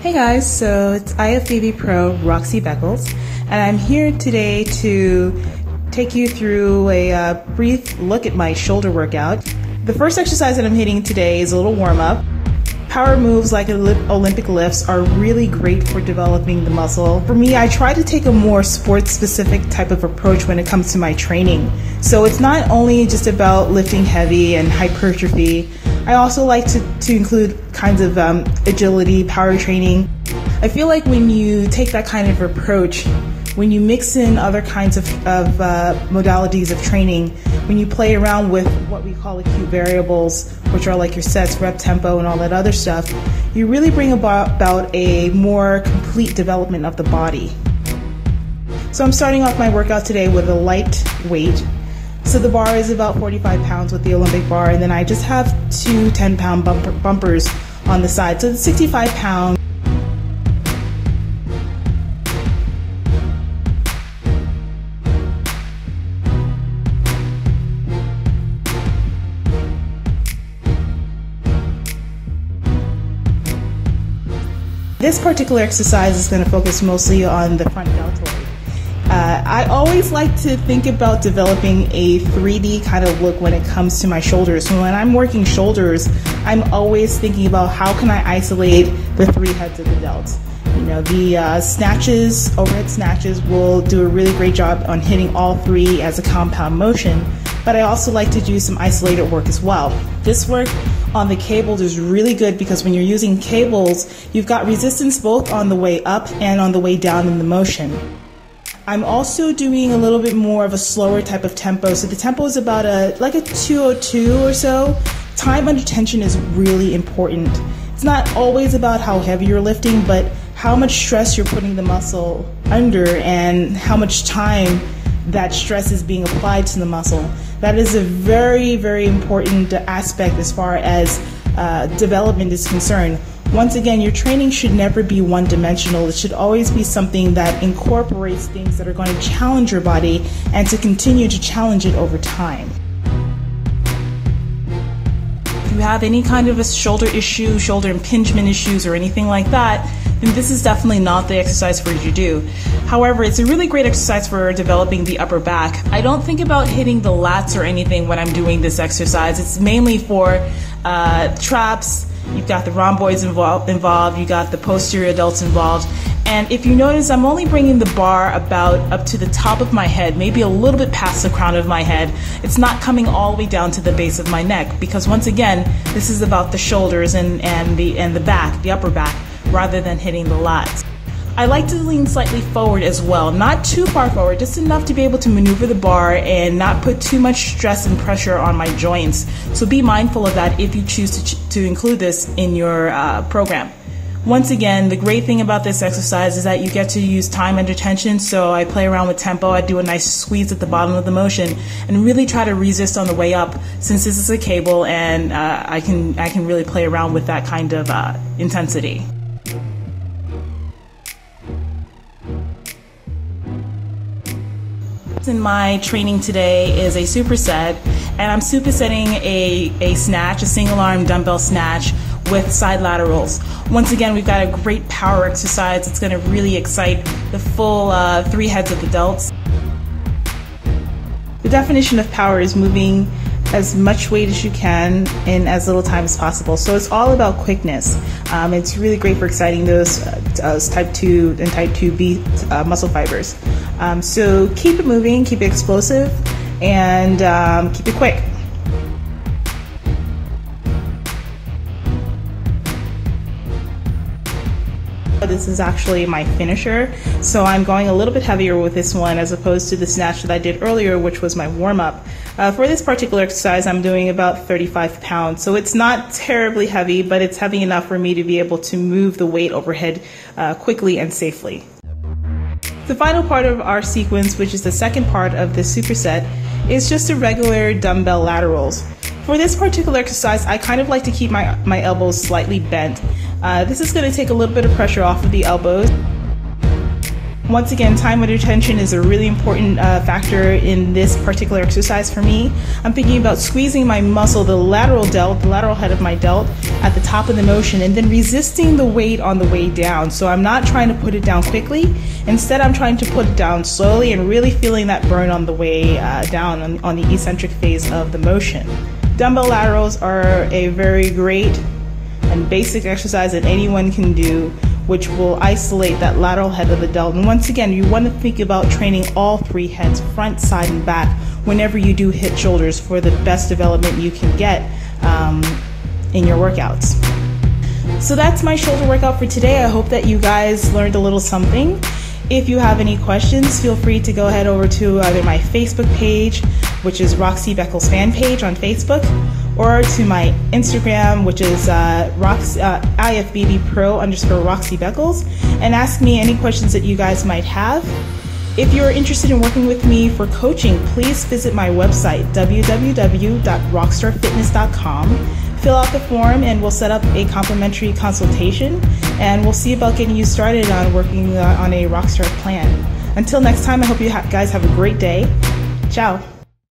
Hey guys, so it's IFBB Pro Roxie Beckles, and I'm here today to take you through a brief look at my shoulder workout. The first exercise that I'm hitting today is a little warm-up. Power moves like Olympic lifts are really great for developing the muscle. For me, I try to take a more sports-specific type of approach when it comes to my training. So it's not only just about lifting heavy and hypertrophy. I also like to include kinds of agility, power training. I feel like when you take that kind of approach, when you mix in other kinds of modalities of training, when you play around with what we call acute variables, which are like your sets, rep tempo, and all that other stuff, you really bring about a more complete development of the body. So I'm starting off my workout today with a light weight. So the bar is about 45 pounds with the Olympic bar, and then I just have two 10-pound bumpers on the side. So it's 65 pounds. This particular exercise is going to focus mostly on the front deltoid. I always like to think about developing a 3D kind of look when it comes to my shoulders. So when I'm working shoulders, I'm always thinking about how can I isolate the three heads of the delt. You know, the snatches, overhead snatches will do a really great job on hitting all three as a compound motion, but I also like to do some isolated work as well. This work on the cables is really good because when you're using cables, you've got resistance both on the way up and on the way down in the motion. I'm also doing a little bit more of a slower type of tempo. So the tempo is about like a 202 or so. Time under tension is really important. It's not always about how heavy you're lifting, but how much stress you're putting the muscle under and how much time that stress is being applied to the muscle. That is a very, very important aspect as far as development is concerned. Once again, your training should never be one-dimensional. It should always be something that incorporates things that are going to challenge your body and to continue to challenge it over time. If you have any kind of a shoulder issue, shoulder impingement issues, or anything like that, then this is definitely not the exercise for you to do. However, it's a really great exercise for developing the upper back. I don't think about hitting the lats or anything when I'm doing this exercise. It's mainly for traps. You've got the rhomboids involved, you got the posterior delts involved. And if you notice, I'm only bringing the bar about up to the top of my head, maybe a little bit past the crown of my head. It's not coming all the way down to the base of my neck because once again, this is about the shoulders and the back, the upper back, rather than hitting the lats. I like to lean slightly forward as well, not too far forward, just enough to be able to maneuver the bar and not put too much stress and pressure on my joints. So be mindful of that if you choose to include this in your program. Once again, the great thing about this exercise is that you get to use time under tension, so I play around with tempo. I do a nice squeeze at the bottom of the motion and really try to resist on the way up since this is a cable and I can really play around with that kind of intensity. In my training today is a superset, and I'm supersetting a snatch, a single arm dumbbell snatch with side laterals. Once again, we've got a great power exercise. It's going to really excite the full three heads of the delts. The definition of power is moving as much weight as you can in as little time as possible. So it's all about quickness. It's really great for exciting those type 2 and type 2B muscle fibers. So keep it moving, keep it explosive, and keep it quick. This is actually my finisher, so I'm going a little bit heavier with this one as opposed to the snatch that I did earlier, which was my warm-up. For this particular exercise, I'm doing about 35 pounds, so it's not terribly heavy, but it's heavy enough for me to be able to move the weight overhead quickly and safely. The final part of our sequence, which is the second part of the superset, is just a regular dumbbell laterals. For this particular exercise, I kind of like to keep my elbows slightly bent. This is going to take a little bit of pressure off of the elbows. Once again, time under tension is a really important factor in this particular exercise for me. I'm thinking about squeezing my muscle, the lateral delt, the lateral head of my delt, at the top of the motion, and then resisting the weight on the way down. So I'm not trying to put it down quickly. Instead, I'm trying to put it down slowly and really feeling that burn on the way down on the eccentric phase of the motion. Dumbbell laterals are a very great and basic exercise that anyone can do, which will isolate that lateral head of the delt. And once again, you want to think about training all three heads, front, side, and back, whenever you do hit shoulders for the best development you can get in your workouts. So that's my shoulder workout for today. I hope that you guys learned a little something. If you have any questions, feel free to go ahead over to either my Facebook page, which is Roxie Beckles fan page on Facebook, or to my Instagram, which is IFBB Pro _Roxie Beckles, and ask me any questions that you guys might have. If you're interested in working with me for coaching, please visit my website, www.rockstarfitness.com. Fill out the form and we'll set up a complimentary consultation, and we'll see about getting you started on working on a Rockstar plan. Until next time, I hope you guys have a great day. Ciao.